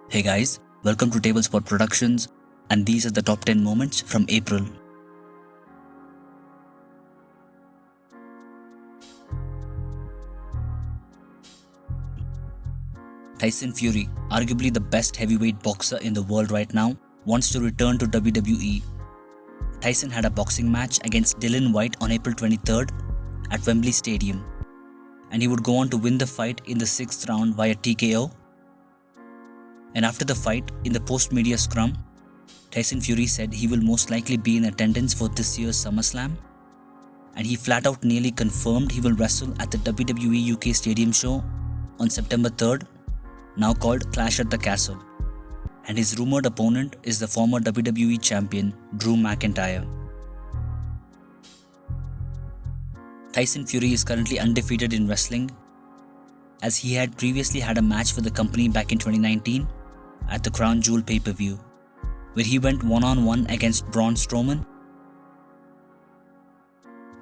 Hey guys, welcome to Tablespot Productions, and these are the top 10 moments from April. Tyson Fury, arguably the best heavyweight boxer in the world right now, wants to return to WWE. Tyson had a boxing match against Dillian Whyte on April 23rd at Wembley Stadium, and he would go on to win the fight in the 6th round via TKO. And after the fight, in the post-media scrum, Tyson Fury said he will most likely be in attendance for this year's SummerSlam, and he flat out nearly confirmed he will wrestle at the WWE UK Stadium show on September 3rd, now called Clash at the Castle, and his rumoured opponent is the former WWE champion Drew McIntyre. Tyson Fury is currently undefeated in wrestling, as he had previously had a match for the company back in 2019 at the Crown Jewel pay-per-view, where he went one-on-one against Braun Strowman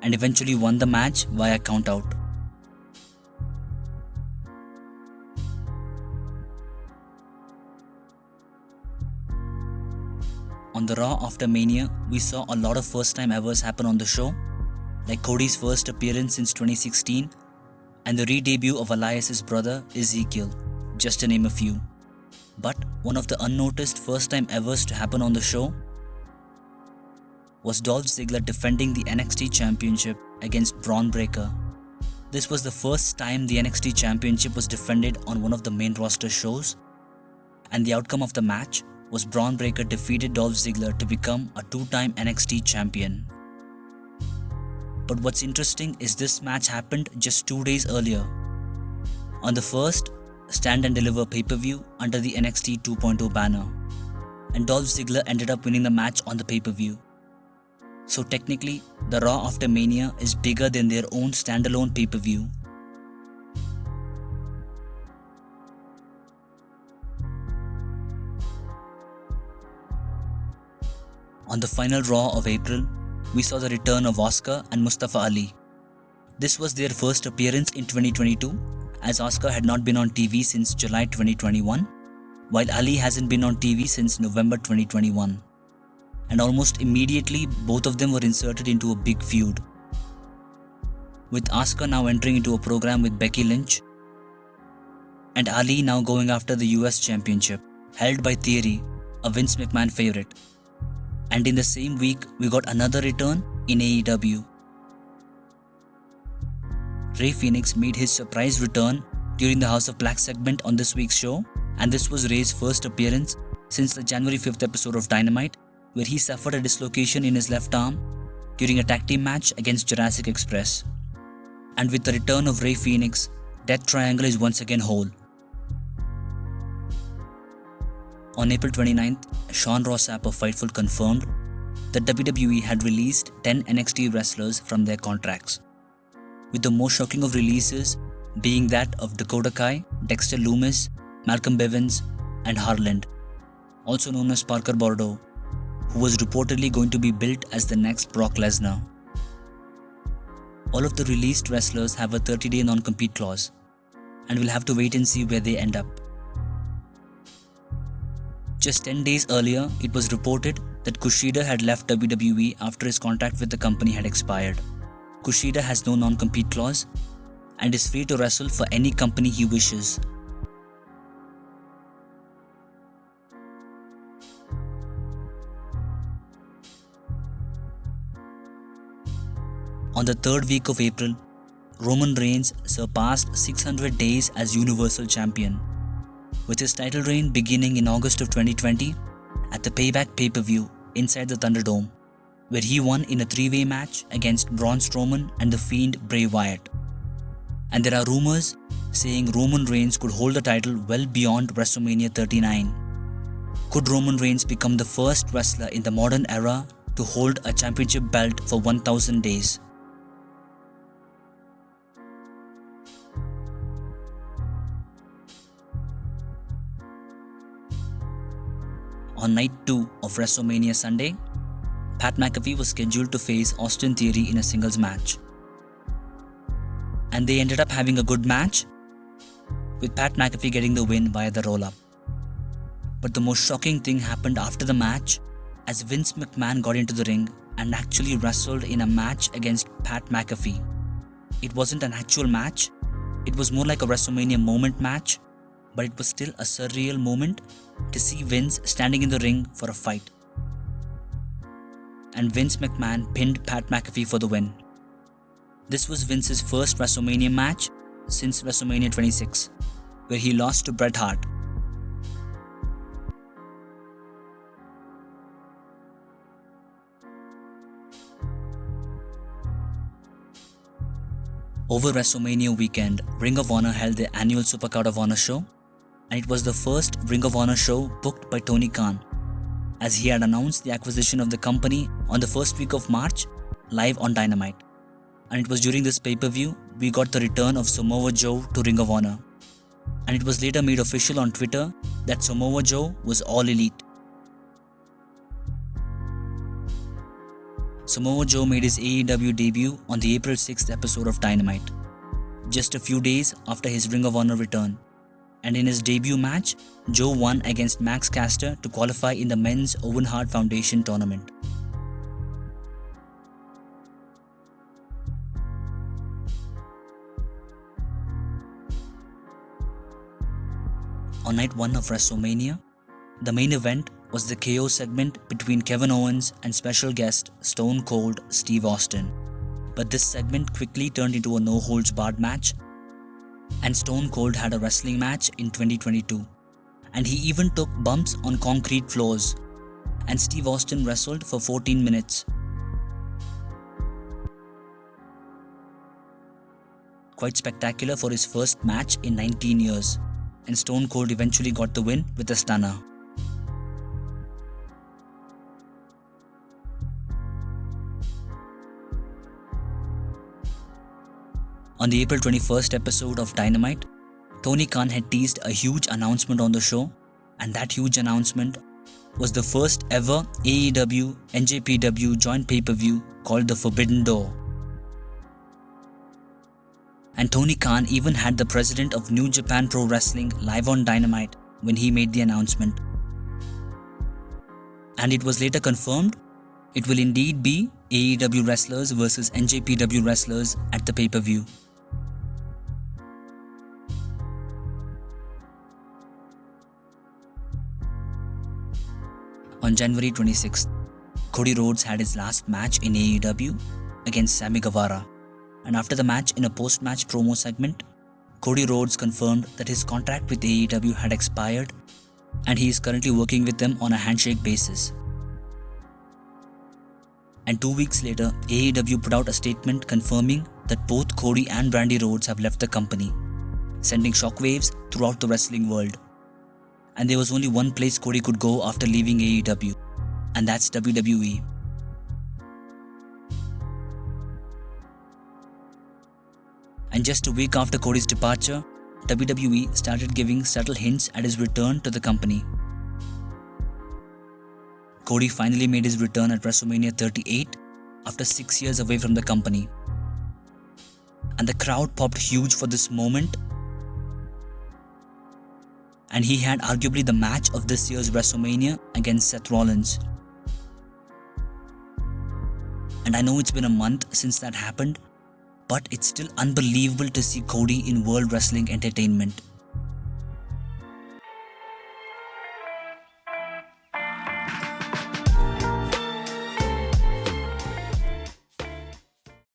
and eventually won the match via countout. On the Raw after Mania, we saw a lot of first-time evers happen on the show, like Cody's first appearance since 2016 and the re-debut of Elias's brother Ezekiel, just to name a few. But one of the unnoticed first-time evers to happen on the show was Dolph Ziggler defending the NXT Championship against Braun Breaker. This was the first time the NXT Championship was defended on one of the main roster shows, and the outcome of the match was Braun Breaker defeated Dolph Ziggler to become a two-time NXT champion. But what's interesting is this match happened just 2 days earlier, on the first Stand and Deliver pay-per-view under the NXT 2.0 banner, and Dolph Ziggler ended up winning the match on the pay-per-view. So technically, the Raw after Mania is bigger than their own standalone pay-per-view. On the final Raw of April, we saw the return of Asuka and Mustafa Ali. This was their first appearance in 2022, as Asuka had not been on TV since July 2021, while Ali hasn't been on TV since November 2021. And almost immediately, both of them were inserted into a big feud, with Asuka now entering into a program with Becky Lynch, and Ali now going after the US Championship, held by Theory, a Vince McMahon favorite. And in the same week, we got another return in AEW. Rey Fenix made his surprise return during the House of Black segment on this week's show, and this was Rey's first appearance since the January 5th episode of Dynamite, where he suffered a dislocation in his left arm during a tag team match against Jurassic Express. And with the return of Rey Fenix, Death Triangle is once again whole. On April 29th, Sean Ross Sapp of Fightful confirmed that WWE had released 10 NXT wrestlers from their contracts, with the most shocking of releases being that of Dakota Kai, Dexter Lumis, Malcolm Bivens, and Harland, also known as Parker Bordeaux, who was reportedly going to be built as the next Brock Lesnar. All of the released wrestlers have a 30-day non-compete clause, and we'll have to wait and see where they end up. Just 10 days earlier, it was reported that Kushida had left WWE after his contract with the company had expired. Kushida has no non-compete clause and is free to wrestle for any company he wishes. On the third week of April, Roman Reigns surpassed 600 days as Universal Champion, with his title reign beginning in August of 2020 at the Payback pay-per-view inside the Thunderdome, where he won in a three-way match against Braun Strowman and the Fiend Bray Wyatt. And there are rumors saying Roman Reigns could hold the title well beyond WrestleMania 39. Could Roman Reigns become the first wrestler in the modern era to hold a championship belt for 1000 days? On night 2 of WrestleMania Sunday, Pat McAfee was scheduled to face Austin Theory in a singles match. And they ended up having a good match, with Pat McAfee getting the win via the roll-up. But the most shocking thing happened after the match, as Vince McMahon got into the ring and actually wrestled in a match against Pat McAfee. It wasn't an actual match, it was more like a WrestleMania moment match, but it was still a surreal moment to see Vince standing in the ring for a fight. And Vince McMahon pinned Pat McAfee for the win. This was Vince's first WrestleMania match since WrestleMania 26, where he lost to Bret Hart. Over WrestleMania weekend, Ring of Honor held their annual Supercard of Honor show, and it was the first Ring of Honor show booked by Tony Khan, as he had announced the acquisition of the company on the first week of March, live on Dynamite. And it was during this pay-per-view we got the return of Samoa Joe to Ring of Honor. And it was later made official on Twitter that Samoa Joe was All Elite. Samoa Joe made his AEW debut on the April 6th episode of Dynamite, just a few days after his Ring of Honor return. And in his debut match, Joe won against Max Caster to qualify in the men's Owen Hart Foundation tournament. On night 1 of WrestleMania, the main event was the KO segment between Kevin Owens and special guest Stone Cold Steve Austin. But this segment quickly turned into a no-holds-barred match, and Stone Cold had a wrestling match in 2022. And he even took bumps on concrete floors, and Steve Austin wrestled for 14 minutes. Quite spectacular for his first match in 19 years, and Stone Cold eventually got the win with a stunner. On the April 21st episode of Dynamite, Tony Khan had teased a huge announcement on the show, and that huge announcement was the first ever AEW NJPW joint pay-per-view called The Forbidden Door. And Tony Khan even had the president of New Japan Pro Wrestling live on Dynamite when he made the announcement. And it was later confirmed it will indeed be AEW wrestlers versus NJPW wrestlers at the pay-per-view. On January 26th, Cody Rhodes had his last match in AEW against Sammy Guevara, and after the match, in a post-match promo segment, Cody Rhodes confirmed that his contract with AEW had expired and he is currently working with them on a handshake basis. And 2 weeks later, AEW put out a statement confirming that both Cody and Brandy Rhodes have left the company, sending shockwaves throughout the wrestling world. And there was only one place Cody could go after leaving AEW, and that's WWE. And just a week after Cody's departure, WWE started giving subtle hints at his return to the company. Cody finally made his return at WrestleMania 38 after 6 years away from the company. And the crowd popped huge for this moment, and he had arguably the match of this year's WrestleMania against Seth Rollins. And I know it's been a month since that happened, but it's still unbelievable to see Cody in World Wrestling Entertainment.